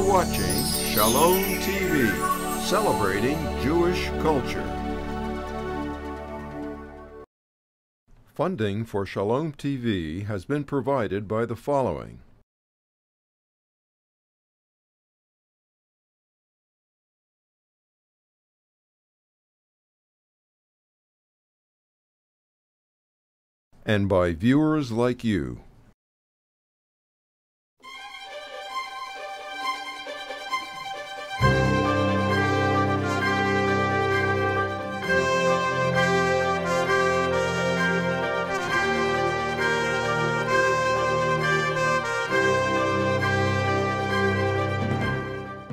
watching Shalom TV, celebrating Jewish culture. Funding for Shalom TV has been provided by the following. And by viewers like you.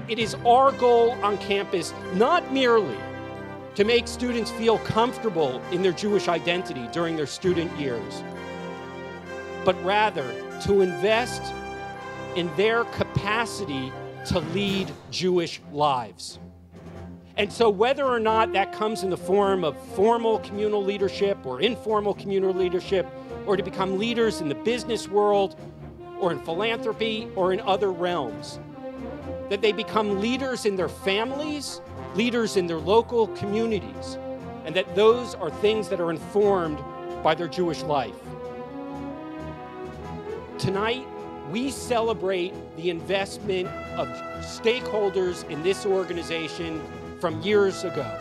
It is our goal on campus not merely to make students feel comfortable in their Jewish identity during their student years, but rather to invest in their capacity to lead Jewish lives. And so whether or not that comes in the form of formal communal leadership or informal communal leadership, or to become leaders in the business world or in philanthropy or in other realms, that they become leaders in their families, leaders in their local communities, and that those are things that are informed by their Jewish life. Tonight, we celebrate the investment of stakeholders in this organization from years ago.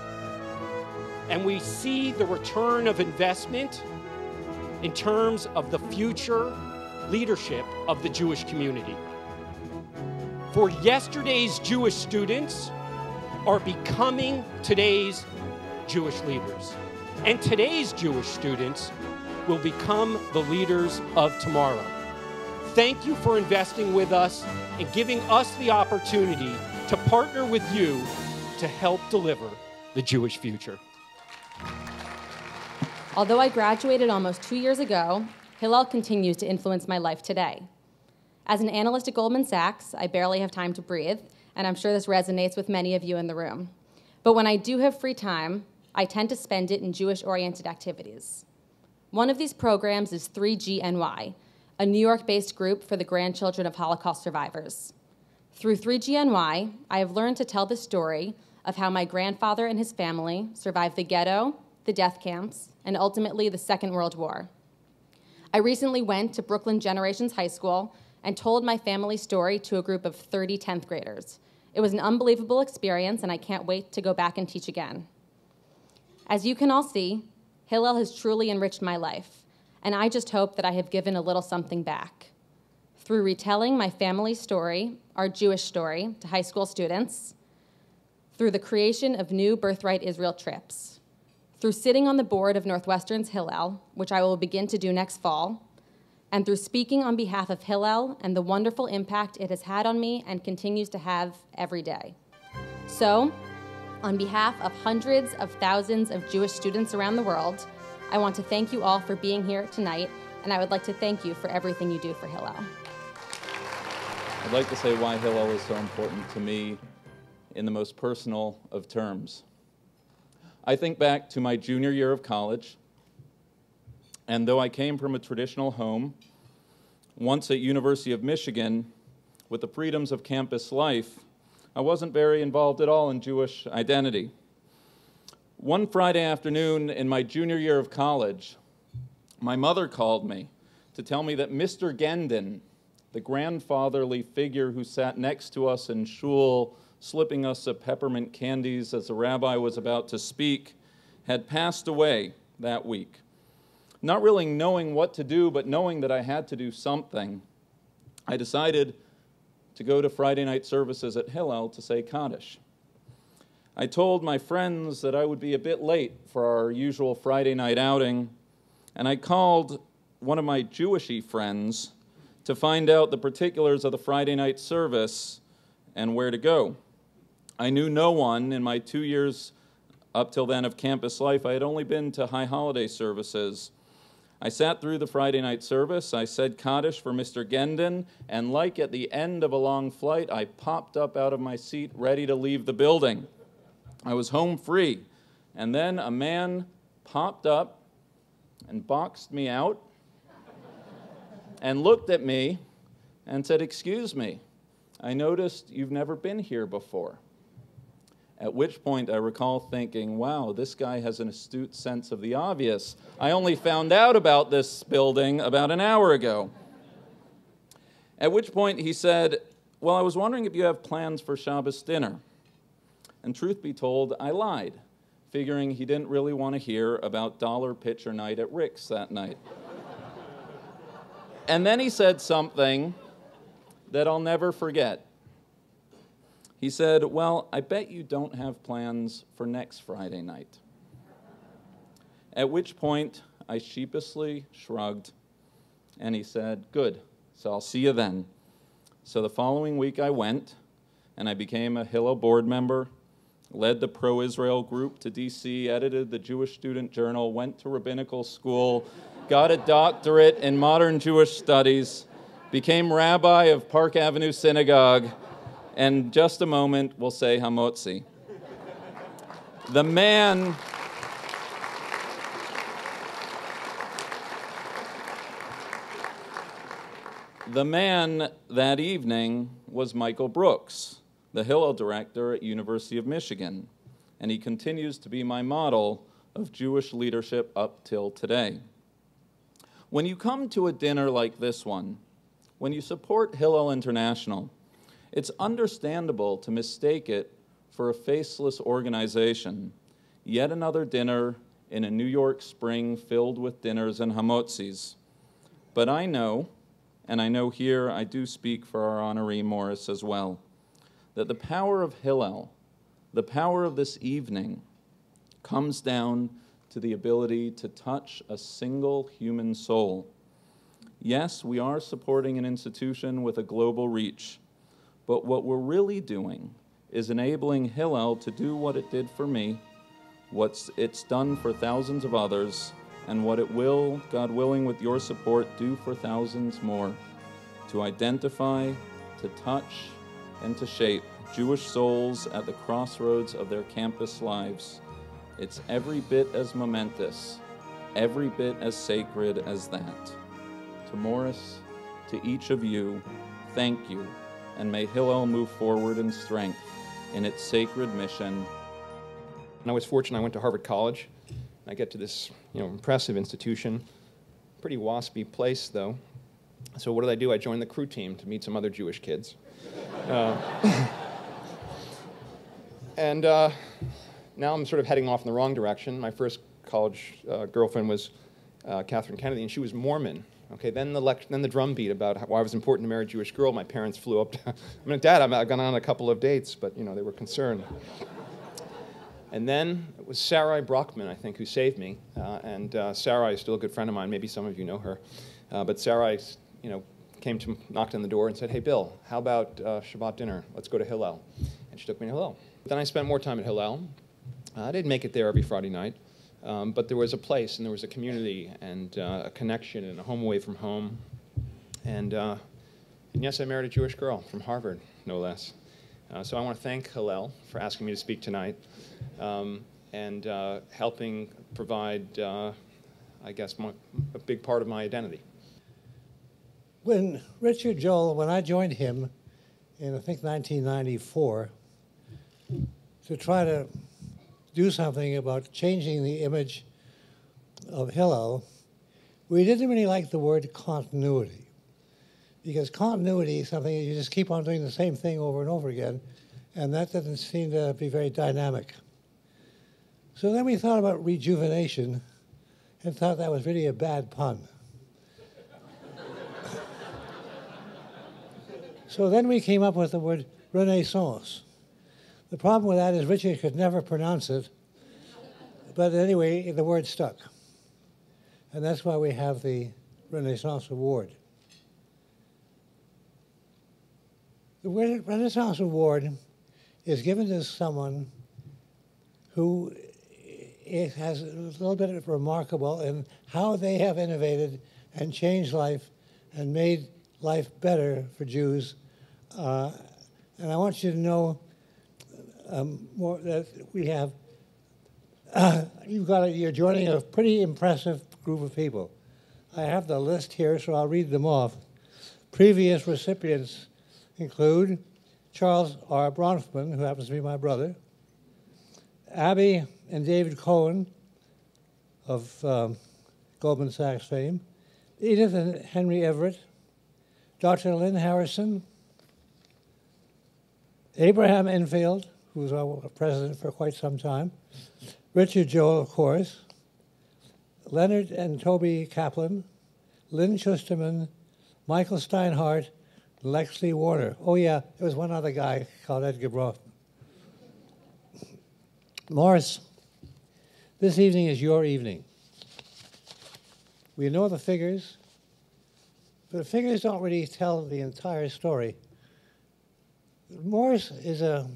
And we see the return of investment in terms of the future leadership of the Jewish community. For yesterday's Jewish students are becoming today's Jewish leaders. And today's Jewish students will become the leaders of tomorrow. Thank you for investing with us and giving us the opportunity to partner with you to help deliver the Jewish future. Although I graduated almost 2 years ago, Hillel continues to influence my life today. As an analyst at Goldman Sachs, I barely have time to breathe, and I'm sure this resonates with many of you in the room. But when I do have free time, I tend to spend it in Jewish-oriented activities. One of these programs is 3GNY, a New York-based group for the grandchildren of Holocaust survivors. Through 3GNY, I have learned to tell the story of how my grandfather and his family survived the ghetto, the death camps, and ultimately the Second World War. I recently went to Brooklyn Generations High School and told my family's story to a group of 30 10th graders. It was an unbelievable experience, and I can't wait to go back and teach again. As you can all see, Hillel has truly enriched my life, and I just hope that I have given a little something back. Through retelling my family's story, our Jewish story, to high school students, through the creation of new Birthright Israel trips, through sitting on the board of Northwestern's Hillel, which I will begin to do next fall, and through speaking on behalf of Hillel and the wonderful impact it has had on me and continues to have every day. So, on behalf of hundreds of thousands of Jewish students around the world, I want to thank you all for being here tonight, and I would like to thank you for everything you do for Hillel. I'd like to say why Hillel is so important to me in the most personal of terms. I think back to my junior year of college, and though I came from a traditional home, once at University of Michigan, with the freedoms of campus life, I wasn't very involved at all in Jewish identity. One Friday afternoon in my junior year of college, my mother called me to tell me that Mr. Gendon, the grandfatherly figure who sat next to us in shul, slipping us a peppermint candies as the rabbi was about to speak, had passed away that week. Not really knowing what to do, but knowing that I had to do something, I decided to go to Friday night services at Hillel to say Kaddish. I told my friends that I would be a bit late for our usual Friday night outing, and I called one of my Jewishy friends to find out the particulars of the Friday night service and where to go. I knew no one in my 2 years up till then of campus life. I had only been to high holiday services. I sat through the Friday night service, I said Kaddish for Mr. Gendon, and like at the end of a long flight, I popped up out of my seat ready to leave the building. I was home free, and then a man popped up and boxed me out and looked at me and said, "Excuse me, I noticed you've never been here before. At which point I recall thinking, wow, this guy has an astute sense of the obvious. I only found out about this building about an hour ago. At which point he said, well, I was wondering if you have plans for Shabbos dinner. And truth be told, I lied, figuring he didn't really want to hear about dollar pitcher night at Rick's that night. And then he said something that I'll never forget. He said, well, I bet you don't have plans for next Friday night. At which point I sheepishly shrugged, and he said, good, so I'll see you then. So the following week I went, and I became a Hillel board member, led the pro-Israel group to D.C., edited the Jewish Student Journal, went to rabbinical school, got a doctorate in modern Jewish studies, became rabbi of Park Avenue Synagogue, and in just a moment we'll say Hamotzi. The man that evening was Michael Brooks, the Hillel director at University of Michigan, and he continues to be my model of Jewish leadership up till today. When you come to a dinner like this one, when you support Hillel International, it's understandable to mistake it for a faceless organization, yet another dinner in a New York spring filled with dinners and hamotzis. But I know, and I know here I do speak for our honoree Morris as well, that the power of Hillel, the power of this evening, comes down to the ability to touch a single human soul. Yes, we are supporting an institution with a global reach, but what we're really doing is enabling Hillel to do what it did for me, what it's done for thousands of others, and what it will, God willing, with your support, do for thousands more, to identify, to touch, and to shape Jewish souls at the crossroads of their campus lives. It's every bit as momentous, every bit as sacred as that. To Morris, to each of you, thank you, and may Hillel move forward in strength in its sacred mission. And I was fortunate, I went to Harvard College. I get to this impressive institution, pretty waspy place though. So what did? I joined the crew team to meet some other Jewish kids. And now I'm sort of heading off in the wrong direction. My first college girlfriend was Catherine Kennedy, and she was Mormon. Okay, then the drum beat about why it was important to marry a Jewish girl. My parents flew up. Dad, I've gone on a couple of dates, but they were concerned. And then it was Sarai Brockman, I think, who saved me. And Sarai is still a good friend of mine. Maybe some of you know her. But Sarai, knocked on the door and said, hey, Bill, how about Shabbat dinner? Let's go to Hillel. And she took me to Hillel. Then I spent more time at Hillel. I didn't make it there every Friday night. But there was a place, and there was a community, and a connection, and a home away from home. And yes, I married a Jewish girl from Harvard, no less. So I want to thank Hillel for asking me to speak tonight, and helping provide, I guess, a big part of my identity. When Richard Joel, when I joined him in, I think, 1994, to try to do something about changing the image of Hillel, we didn't really like the word continuity, because continuity is something that you just keep on doing the same thing over and over again, and that doesn't seem to be very dynamic. So then we thought about rejuvenation and thought that was really a bad pun. So then we came up with the word Renaissance. The problem with that is Richard could never pronounce it, but anyway, the word stuck. And that's why we have the Renaissance Award. The Renaissance Award is given to someone who has a little bit of remarkable in how they have innovated and changed life and made life better for Jews. And I want you to know more that we have. You're joining a pretty impressive group of people. I have the list here, so I'll read them off. Previous recipients include Charles R. Bronfman, who happens to be my brother, Abby and David Cohen of Goldman Sachs fame, Edith and Henry Everett, Dr. Lynn Harrison, Abraham Enfield, who was our president for quite some time, Richard Joel, of course, Leonard and Toby Kaplan, Lynn Schusterman, Michael Steinhardt, Lex Lee Warner. Oh yeah, there was one other guy called Edgar Bronfman. Morris, this evening is your evening. We know the figures, but the figures don't really tell the entire story. Morris is the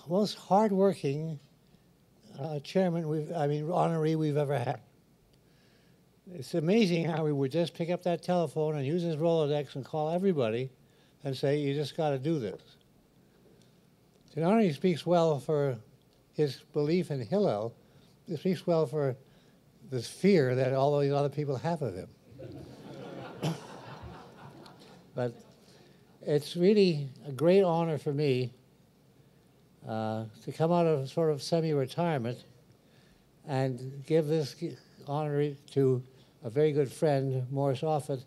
most hardworking chairman honoree we've ever had. It's amazing how he would just pick up that telephone and use his Rolodex and call everybody and say, you just got to do this. So not only speaks well for his belief in Hillel, it speaks well for this fear that all these other people have of him. But it's really a great honor for me to come out of sort of semi-retirement and give this honor to a very good friend, Morris Offit.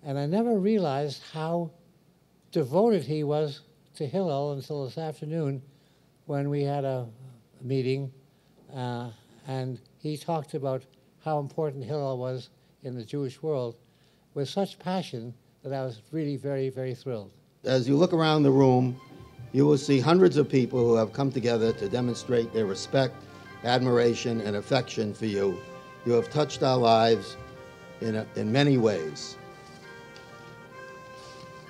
And I never realized how devoted he was to Hillel until this afternoon when we had a meeting and he talked about how important Hillel was in the Jewish world with such passion that I was really very, very thrilled. As you look around the room, you will see hundreds of people who have come together to demonstrate their respect, admiration, and affection for you. You have touched our lives in many ways.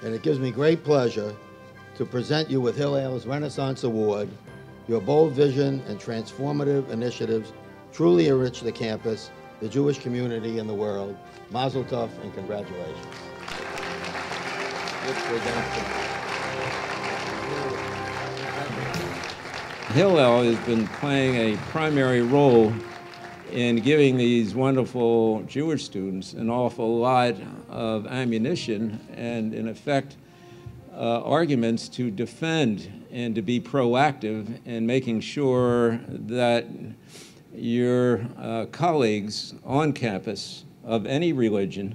And it gives me great pleasure to present you with Hillel's Renaissance Award. Your bold vision and transformative initiatives truly enrich the campus, the Jewish community, and the world. Mazel tov and congratulations. Hillel has been playing a primary role in giving these wonderful Jewish students an awful lot of ammunition and, in effect, arguments to defend and to be proactive in making sure that your colleagues on campus of any religion,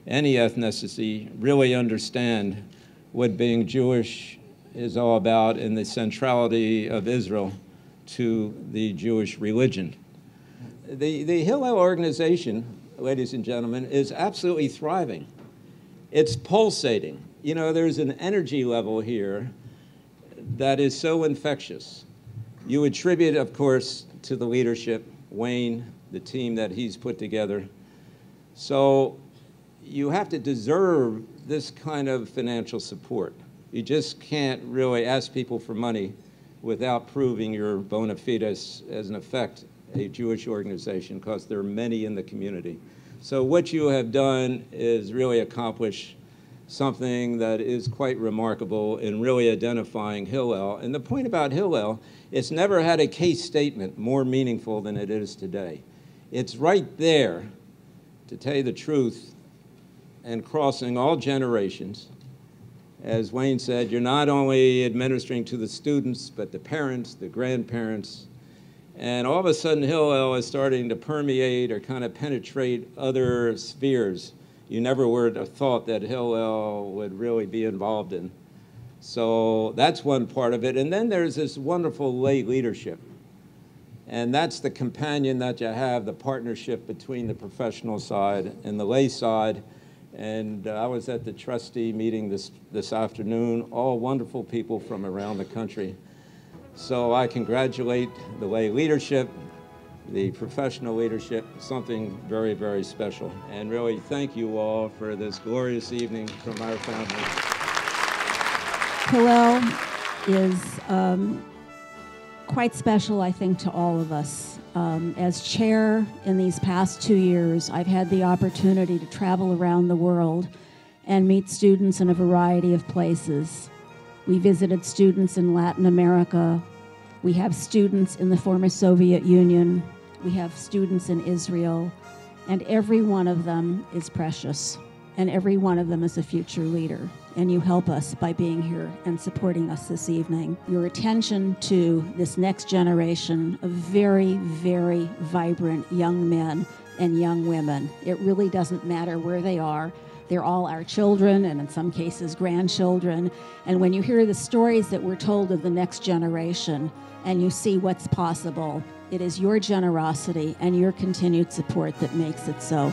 any ethnicity, really understand what being Jewish is all about and the centrality of Israel to the Jewish religion. The Hillel organization, ladies and gentlemen, is absolutely thriving. It's pulsating. You know, there's an energy level here that is so infectious. You attribute, of course, to the leadership, Wayne, the team that he's put together. So you have to deserve this kind of financial support. You just can't really ask people for money without proving your bona fides as, in effect, a Jewish organization, because there are many in the community. So what you have done is really accomplish something that is quite remarkable in really identifying Hillel. And the point about Hillel, it's never had a case statement more meaningful than it is today. It's right there, to tell you the truth, and crossing all generations. As Wayne said, you're not only administering to the students, but the parents, the grandparents. And all of a sudden, Hillel is starting to permeate or kind of penetrate other spheres you never would have thought that Hillel would really be involved in. So that's one part of it. And then there's this wonderful lay leadership. And that's the companion that you have, the partnership between the professional side and the lay side. And I was at the trustee meeting this afternoon, all wonderful people from around the country. So I congratulate the lay leadership, the professional leadership, something very, very special. And really thank you all for this glorious evening from our family. Hillel is quite special, I think, to all of us. As chair in these past 2 years, I've had the opportunity to travel around the world and meet students in a variety of places. We visited students in Latin America. We have students in the former Soviet Union. We have students in Israel. And every one of them is precious. and every one of them is a future leader. And you help us by being here and supporting us this evening. Your attention to this next generation of very, very vibrant young men and young women. It really doesn't matter where they are. They're all our children, and in some cases, grandchildren. And when you hear the stories that we're told of the next generation, and you see what's possible, it is your generosity and your continued support that makes it so.